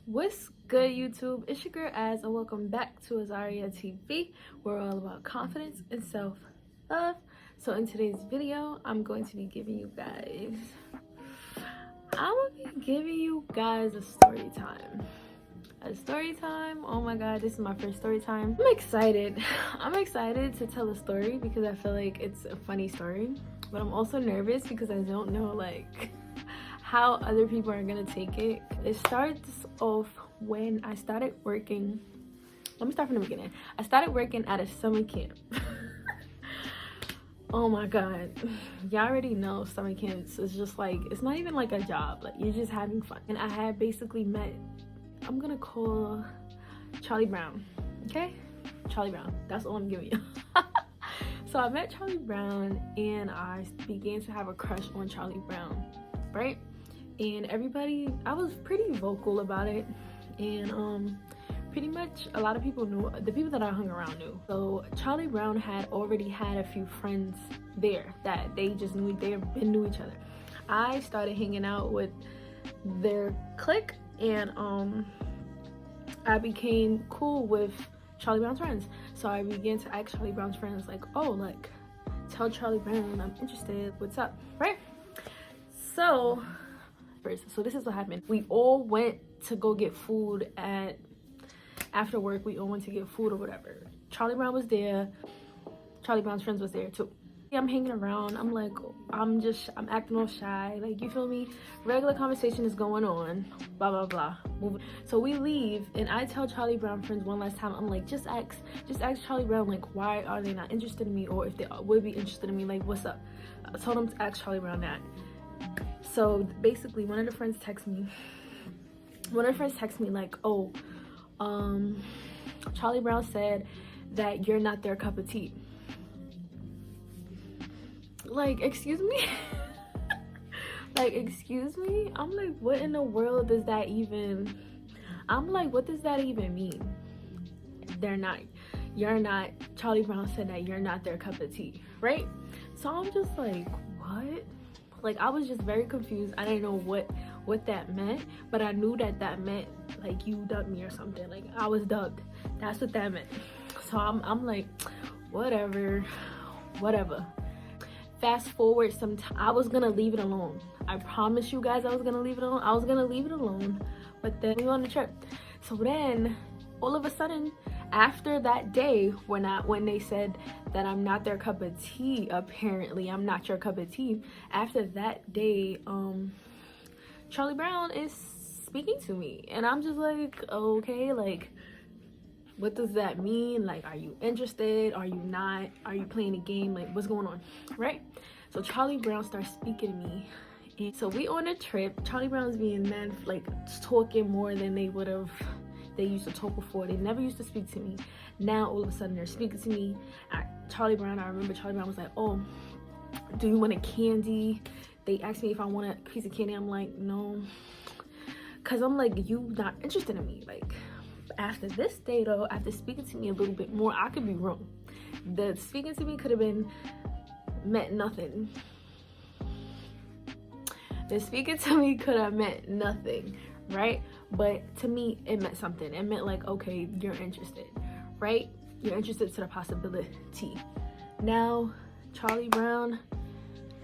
What's good, YouTube? It's your girl Az, and welcome back to Azariah TV. We're all about confidence and self-love. So in today's video, I'm going to be giving you guys a story time. A story time. Oh my god, this is my first story time. I'm excited. I'm excited to tell a story because I feel like it's a funny story, but I'm also nervous because I don't know like how other people are gonna take it. It starts off when I started working. Let me start from the beginning. I started working at a summer camp. Oh my god, y'all already know summer camps is just like, it's not even like a job, like you're just having fun. And I had basically met, I'm gonna call Charlie Brown, okay? Charlie Brown, that's all I'm giving you. So I met Charlie Brown and I began to have a crush on Charlie Brown, right? And everybody, I was pretty vocal about it, and pretty much a lot of people knew, the people that I hung around knew. So Charlie Brown had already had a few friends there that they just knew, they knew each other. I started hanging out with their clique, and I became cool with Charlie Brown's friends. So I began to ask Charlie Brown's friends like, oh, like, tell Charlie Brown I'm interested, what's up, right? So this is what happened. We all went to go get food after work. We all went to get food or whatever. Charlie Brown was there. Charlie Brown's friends was there too. I'm hanging around. I'm like, I'm acting all shy. Like, you feel me? Regular conversation is going on. Blah, blah, blah. Moving. So we leave, and I tell Charlie Brown friends one last time, I'm like, just ask Charlie Brown, like, why are they not interested in me? Or if they would be interested in me, like, what's up? I told them to ask Charlie Brown that. So basically, one of the friends texted me like, oh, Charlie Brown said that you're not their cup of tea. Like, excuse me? Like, excuse me? I'm like, what in the world does that even, I'm like, what does that even mean? You're not, Charlie Brown said that you're not their cup of tea, right? So I'm just like, what? Like, I was just very confused. I didn't know what that meant, but I knew that meant like you dubbed me or something. Like, I was dubbed. That's what that meant. So I'm like, whatever. Fast forward some time, I was gonna leave it alone. I promise you guys I was gonna leave it alone. I was gonna leave it alone, but then we went on the trip. So then all of a sudden, after that day, when they said that I'm not their cup of tea, apparently I'm not your cup of tea, after that day, Charlie Brown is speaking to me, and I'm just like, okay, like, what does that mean? Like, are you interested? Are you not? Are you playing a game? Like, what's going on, right? So Charlie Brown starts speaking to me, and so we on a trip. Charlie Brown's being man, like, talking more than they used to talk before. They never used to speak to me. Now all of a sudden they're speaking to me. Charlie Brown, I remember Charlie Brown was like, oh, do you want a candy? They asked me if I want a piece of candy. I'm like, no, because I'm like, you not interested in me. Like, after this day though, after speaking to me a little bit more, I could be wrong. The speaking to me could have meant nothing. The speaking to me could have meant nothing, right? But to me, it meant something. It meant like, okay, you're interested, right? You're interested to the possibility. Now, Charlie Brown,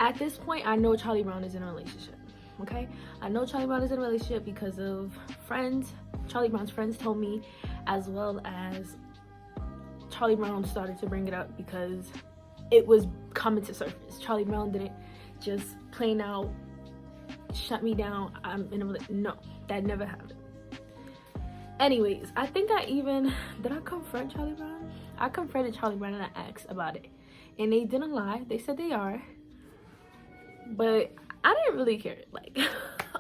at this point, I know Charlie Brown is in a relationship, okay? I know Charlie Brown is in a relationship because of friends. Charlie Brown's friends told me, as well as Charlie Brown started to bring it up because it was coming to surface. Charlie Brown didn't just plain out shut me down. I'm in a relationship. No, that never happened. Anyways, I think did I confront Charlie Brown? I confronted Charlie Brown and I asked about it, and they didn't lie. They said they are, but I didn't really care. Like,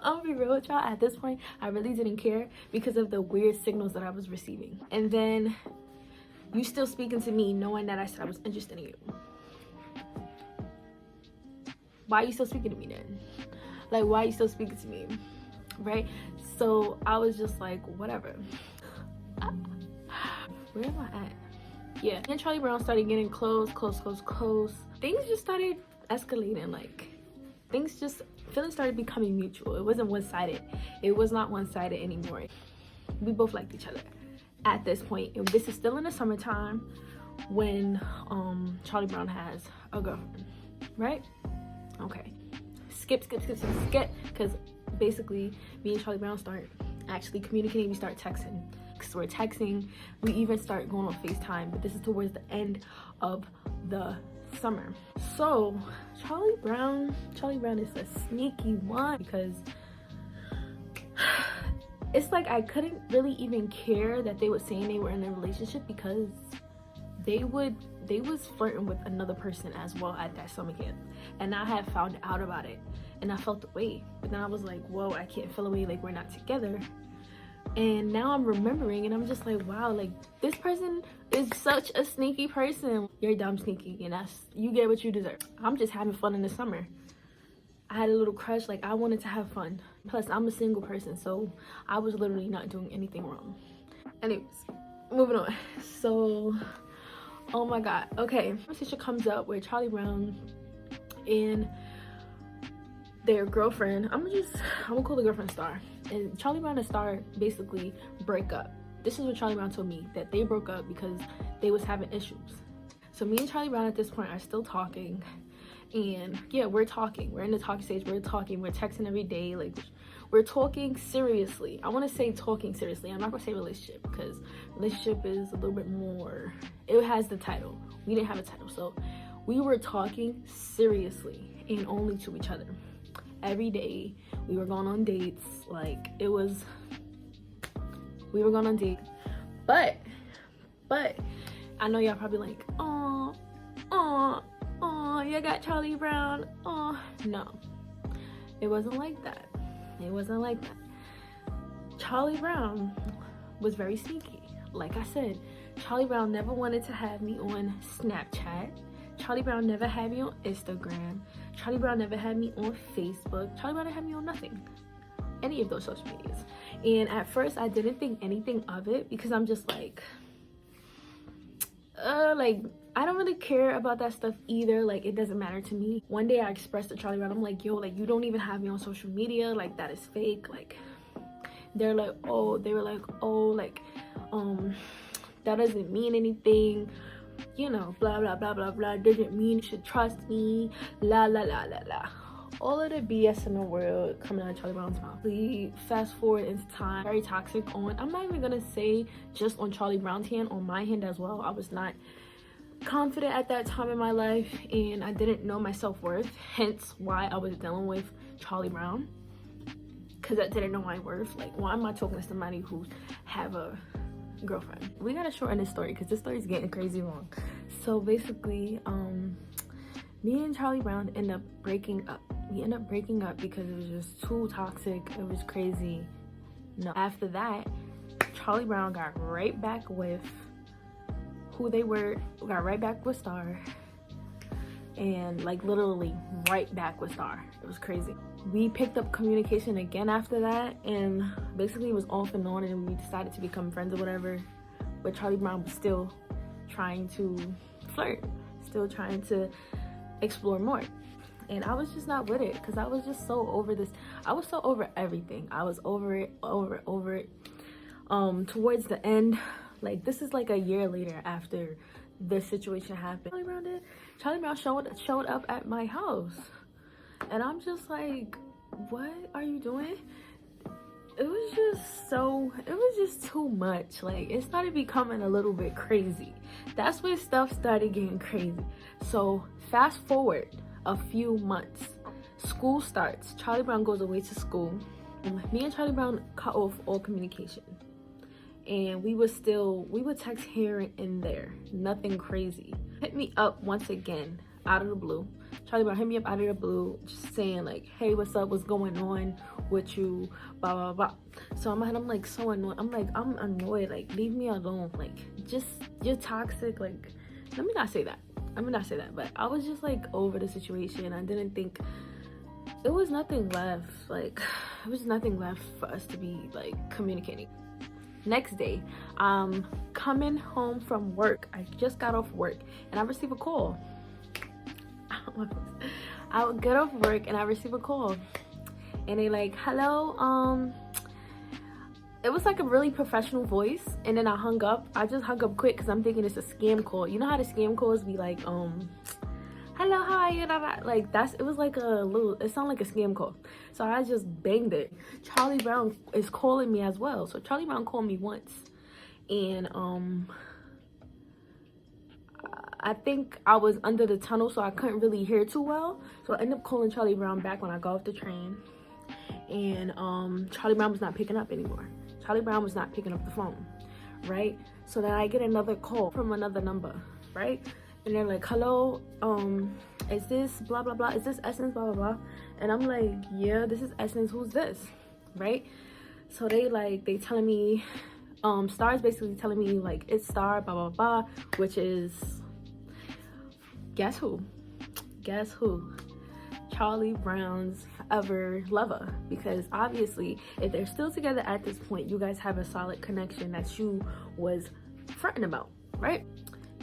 I'm gonna be real with y'all, at this point I really didn't care because of the weird signals that I was receiving. And then you still speaking to me knowing that I said I was interested in you. Why are you still speaking to me then? Like, why are you still speaking to me, right? So I was just like, whatever. Where am I at? Yeah, and Charlie Brown started getting close. Things just started escalating. Like, feelings started becoming mutual. It wasn't one-sided. It was not one-sided anymore. We both liked each other at this point, and this is still in the summertime when Charlie Brown has a girlfriend, right? Okay, skip, because basically me and Charlie Brown start actually communicating. We start texting, because we're texting. We even start going on FaceTime, but this is towards the end of the summer. So Charlie Brown is a sneaky one, because it's like I couldn't really even care that they were saying they were in a relationship, because they was flirting with another person as well at that summer camp, and I had found out about it, and I felt the way. But then I was like, whoa, I can't feel away, like we're not together. And now I'm remembering, and I'm just like, wow, like this person is such a sneaky person. You're dumb sneaky, and you get what you deserve. I'm just having fun in the summer. I had a little crush, like I wanted to have fun. Plus I'm a single person, so I was literally not doing anything wrong. Anyways, moving on. So, oh my god, okay, conversation comes up where Charlie Brown and their girlfriend, I'm gonna call the girlfriend Star, and Charlie Brown and Star basically break up. This is what Charlie Brown told me, that they broke up because they was having issues. So me and Charlie Brown at this point are still talking, and yeah, we're talking, we're in the talking stage, we're talking, we're texting every day, like we're talking seriously. I want to say talking seriously. I'm not gonna say relationship, because relationship is a little bit more, it has the title. We didn't have a title, so we were talking seriously and only to each other. Every day we were going on dates, like we were going on dates. But I know y'all probably like, oh, you got Charlie Brown. Oh, no, it wasn't like that. It wasn't like that. Charlie Brown was very sneaky. Like I said, Charlie Brown never wanted to have me on Snapchat. Charlie Brown never had me on Instagram. Charlie Brown never had me on Facebook. Charlie Brown didn't have me on nothing, any of those social medias. And at first I didn't think anything of it, because I'm just like I don't really care about that stuff either. Like, it doesn't matter to me. One day I expressed to Charlie Brown, I'm like, yo, like you don't even have me on social media, like that is fake. Like they were like, oh, that doesn't mean anything, you know, blah blah blah blah blah, doesn't mean you should trust me, la la la la la. All of the BS in the world coming out of Charlie Brown's mouth. We fast forward into time, very toxic on, I'm not even gonna say just on Charlie Brown's hand, on my hand as well. I was not confident at that time in my life, and I didn't know my self-worth, hence why I was dealing with Charlie Brown, because I didn't know my worth. Like, why am I talking to somebody who have a girlfriend? We gotta shorten this story, because this story is getting crazy long. So basically, me and Charlie Brown end up breaking up. We end up breaking up because it was just too toxic. It was crazy. No, after that, Charlie Brown got right back with who they were, got right back with Star, and like literally right back with Star. It was crazy. We picked up communication again after that, and basically it was off and on, and we decided to become friends or whatever. But Charlie Brown was still trying to flirt, still trying to explore more, and I was just not with it, because I was just so over this. I was so over everything. I was over it. Towards the end, like this is like a year later after the situation happened, Charlie Brown showed up at my house, and I'm just like, what are you doing? It was just too much. Like, it started becoming a little bit crazy. That's when stuff started getting crazy. So fast forward a few months, school starts, Charlie Brown goes away to school, and me and Charlie Brown cut off all communication. And we would text here and there, nothing crazy. Hit me up once again out of the blue. Charlie Brown hit me up out of the blue, just saying like, hey, what's up, what's going on with you, blah blah blah. So I'm like so annoyed. I'm annoyed, like leave me alone, like just, you're toxic. Like, let me not say that, but I was just like over the situation. I didn't think it was nothing left, like it was nothing left for us to be like communicating. Next day, I'm coming home from work. I just got off work, and I receive a call. I would get off work and I receive a call, and they like, hello, it was like a really professional voice, and then I hung up. I just hung up quick because I'm thinking it's a scam call. You know how the scam calls be like, hello, how are you? Like it was like a little, it sounded like a scam call. So I just banged it. Charlie Brown is calling me as well. So Charlie Brown called me once, and I think I was under the tunnel, so I couldn't really hear too well. So I ended up calling Charlie Brown back when I got off the train, and Charlie Brown was not picking up anymore. Charlie Brown was not picking up the phone, right? So then I get another call from another number, right? And they're like, hello, is this blah blah blah, is this Essence, blah blah blah? And I'm like, yeah, this is Essence, who's this, right? So they telling me, Star's basically telling me like, it's Star, blah blah blah, which is, guess who Charlie Brown's forever lover. Because obviously if they're still together at this point, you guys have a solid connection that you was fronting about, right?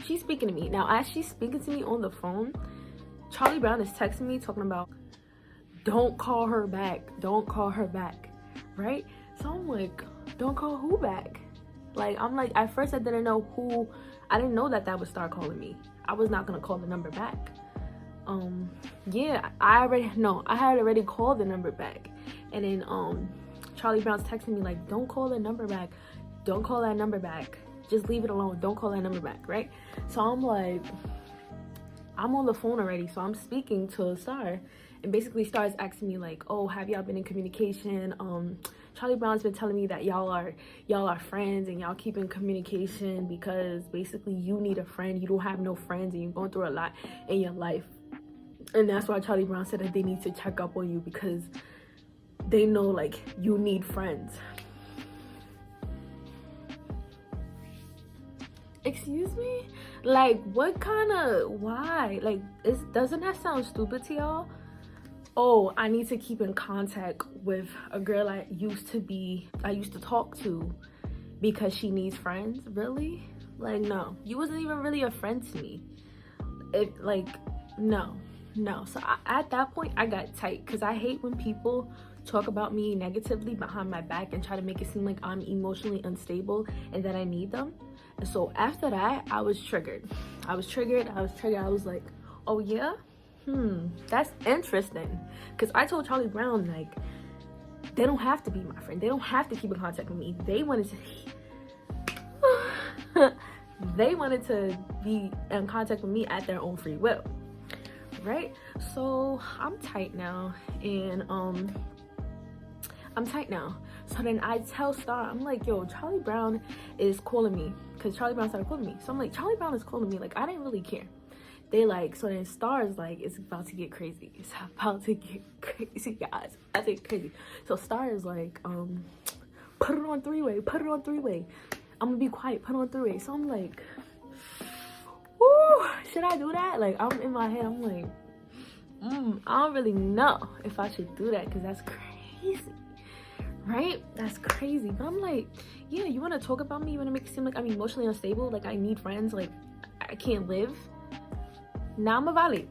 She's speaking to me now. As she's speaking to me on the phone, Charlie Brown is texting me talking about, don't call her back, right? So I'm like, don't call who back? Like, I'm like, at first I didn't know who, I didn't know that was Star calling me. I was not gonna call the number back. Yeah, I had already called the number back. And then Charlie Brown's texting me like, don't call the number back, don't call that number back, just leave it alone, don't call that number back, right? So I'm like, I'm on the phone already, so I'm speaking to Star, and basically Star is asking me like, oh, have y'all been in communication? Charlie Brown's been telling me that y'all are friends and y'all keep in communication because basically you need a friend, you don't have no friends, and you're going through a lot in your life. And that's why Charlie Brown said that they need to check up on you because they know like you need friends. Excuse me? Like, what kind of, why? Like, doesn't that sound stupid to y'all? Oh, I need to keep in contact with a girl I used to talk to because she needs friends? Really? Like, no, you wasn't even really a friend to me. No. So at that point, I got tight because I hate when people talk about me negatively behind my back and try to make it seem like I'm emotionally unstable and that I need them. And so after that, I was triggered. I was like, oh yeah? That's interesting. Because I told Charlie Brown, like, they don't have to be my friend. They don't have to keep in contact with me. They wanted to be in contact with me at their own free will, right? So I'm tight now, and so then I tell Star, I'm like, yo, Charlie Brown is calling me, because Charlie Brown started calling me. So I'm like, Charlie Brown is calling me. Like, I didn't really care. They like, so then Star is like, it's about to get crazy. It's about to get crazy, guys. I think crazy. So Star is like, put it on three-way. I'm gonna be quiet, put it on three-way. So I'm like, woo, should I do that? Like, I'm in my head, I'm like, I don't really know if I should do that because that's crazy, right? That's crazy. But I'm like, yeah, you want to talk about me? You want to make it seem like I'm emotionally unstable? Like I need friends? Like I can't live? Now I'm a violate.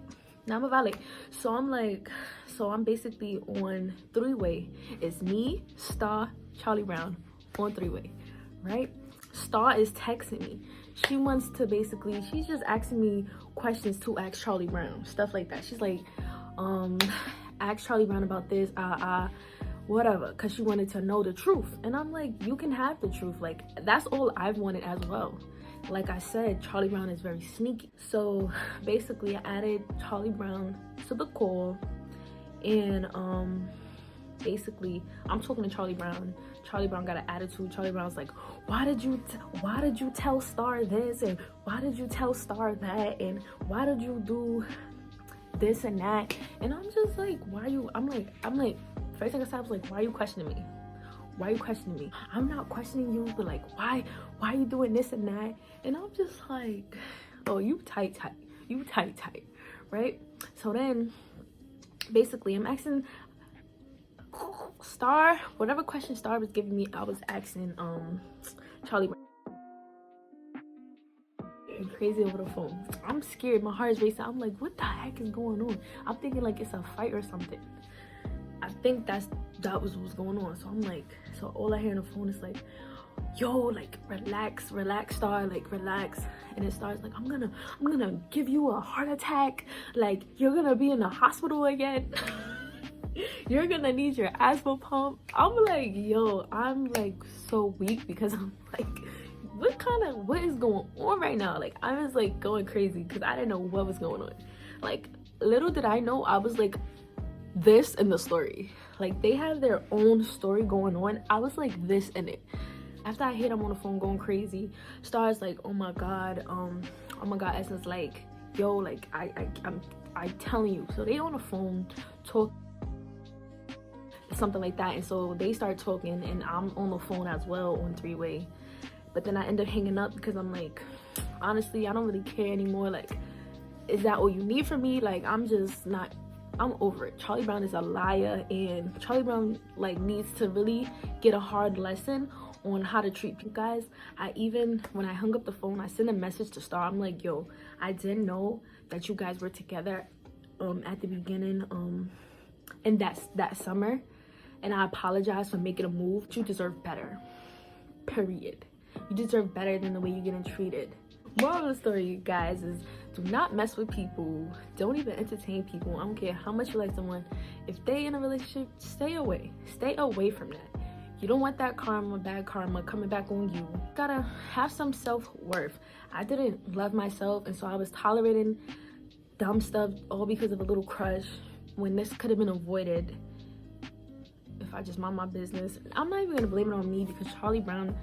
So I'm like, so I'm basically on three-way. It's me, Star, Charlie Brown on three-way, right? Star is texting me. She wants to basically, she's just asking me questions to ask Charlie Brown, stuff like that. She's like, ask Charlie Brown about this, whatever, because she wanted to know the truth. And I'm like, you can have the truth. Like, that's all I've wanted as well. Like I said, Charlie Brown is very sneaky. So basically I added Charlie Brown to the call, and basically I'm talking to Charlie Brown. Charlie Brown got an attitude. Charlie Brown's like, why did you tell Star this, and why did you tell Star that, and why did you do this and that? And I'm just like, I'm like first thing I said, I was like, why are you questioning me? I'm not questioning you, but like, why are you doing this and that? And I'm just like, oh, you tight, right? So then basically I'm asking Star, whatever question Star was giving me, I was asking Charlie Brown. Crazy over the phone. I'm scared, my heart is racing. I'm like, what the heck is going on? I'm thinking like it's a fight or something. I think that was what was going on. So I'm like, so all I hear on the phone is like, yo, like relax Star, like relax. And it starts like, I'm gonna give you a heart attack, like you're gonna be in the hospital again. You're gonna need your asthma pump. I'm like, yo, I'm like so weak because I'm like, what is going on right now? Like I was like going crazy because I didn't know what was going on. Like little did I know I was like this in the story. Like they had their own story going on. I was like this in it. After I hit him on the phone going crazy, Star's like, oh my god, Essence, like, yo, like I'm telling you. So they on the phone talk something like that, and so they start talking and I'm on the phone as well on three-way. But then I end up hanging up because I'm like, honestly, I don't really care anymore. Like, is that all you need from me? Like, I'm over it. Charlie Brown is a liar, and Charlie Brown like needs to really get a hard lesson on how to treat people. Guys, when I hung up the phone, I sent a message to Star. I'm like, yo, I didn't know that you guys were together at the beginning and that summer, and I apologize for making a move. You deserve better, period. You deserve better than the way you're getting treated. Moral of the story, you guys, is do not mess with people. Don't even entertain people. I don't care how much you like someone. If they in a relationship, stay away from that. You don't want that bad karma coming back on you. You gotta have some self-worth. I didn't love myself, and so I was tolerating dumb stuff all because of a little crush when this could have been avoided if I just mind my business. I'm not even gonna blame it on me because Charlie Brown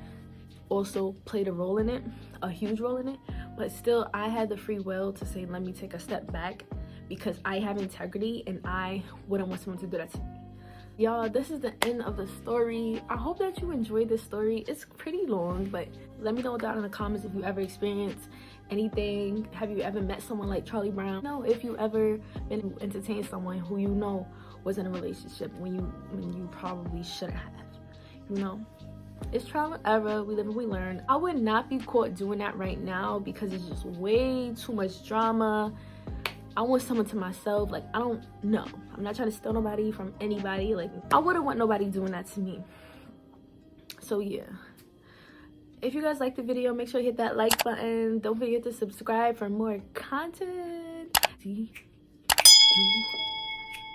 also played a role in it, a huge role in it, but still I had the free will to say, let me take a step back because I have integrity and I wouldn't want someone to do that to me. Y'all, this is the end of the story. I hope that you enjoyed this story. It's pretty long, but let me know down in the comments if you ever experienced anything. Have you ever met someone like Charlie Brown? No, if you ever been entertained someone who you know was in a relationship when you probably shouldn't have, you know? It's trial and error. We live and we learn. I would not be caught doing that right now because it's just way too much drama. I want someone to myself. Like, I don't know. I'm not trying to steal nobody from anybody. Like, I wouldn't want nobody doing that to me. So yeah. If you guys like the video, make sure you hit that like button. Don't forget to subscribe for more content. See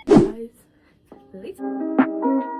you guys later.